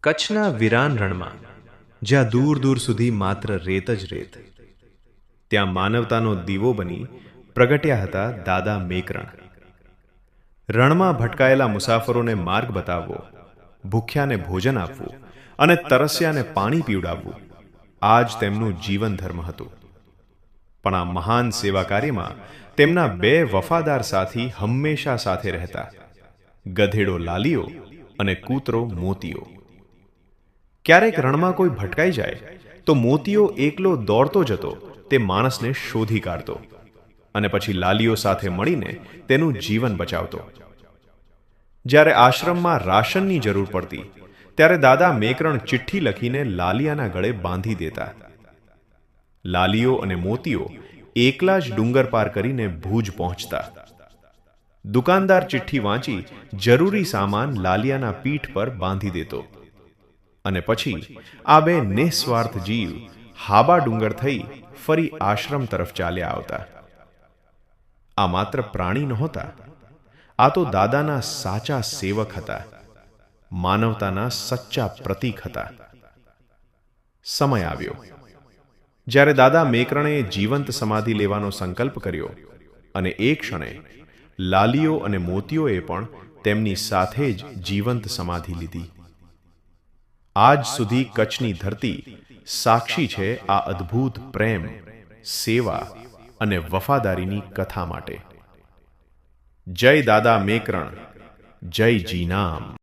કચ્છના વિરાન રણમાં જ્યાં દૂર દૂર સુધી માત્ર રેત જ રેત, ત્યાં માનવતાનો દીવો બની પ્રગટ્યા હતા દાદા મેકરણ. રણમાં ભટકાયેલા મુસાફરોને માર્ગ બતાવવો, ભૂખ્યાને ભોજન આપવું અને તરસ્યાને પાણી પીવડાવવું, આ જ તેમનું જીવન ધર્મ હતું. પણ આ મહાન સેવા કાર્યમાં તેમના બે વફાદાર સાથી હંમેશા સાથે રહેતા: ગધેડો લાલીઓ અને કૂતરો મોતીયો. ક્યારેક રણમાં કોઈ ભટકાઈ જાય તો મોતીયો એકલો દોડતો જતો તે માણસને શોધી કાઢતો અને પછી લાલીઓ સાથે મળીને તેનું જીવન બચાવતો. જ્યારે આશ્રમમાં રાશનની જરૂર પડતી ત્યારે દાદા મેકરણ ચિઠ્ઠી લખીને લાલિયાના ગળે બાંધી દેતા. લાલીઓ અને મોતીઓ એકલા જ ડુંગર પાર કરીને ભૂજ પહોંચતા. દુકાનદાર ચિઠ્ઠી વાંચી જરૂરી સામાન લાલિયાના પીઠ પર બાંધી દેતો અને પછી આ બે નિસ્વાર્થ જીવ હાબા ડુંગર થઈ ફરી આશ્રમ તરફ ચાલ્યા આવતા. આ માત્ર પ્રાણી નહોતા, આ તો દાદાના સાચા સેવક હતા, માનવતાના સચ્ચા પ્રતીક હતા. સમય આવ્યો જ્યારે દાદા મેકરણે જીવંત સમાધિ લેવાનો સંકલ્પ કર્યો અને એ ક્ષણે લાલીઓ અને મોતીઓએ પણ તેમની સાથે જ જીવંત સમાધિ લીધી. આજ સુધી કચ્છની ધરતી સાક્ષી છે આ અદ્ભુત પ્રેમ, સેવા અને વફાદારીની કથા માટે. જય દાદા મેકરણ, જય જીનામ.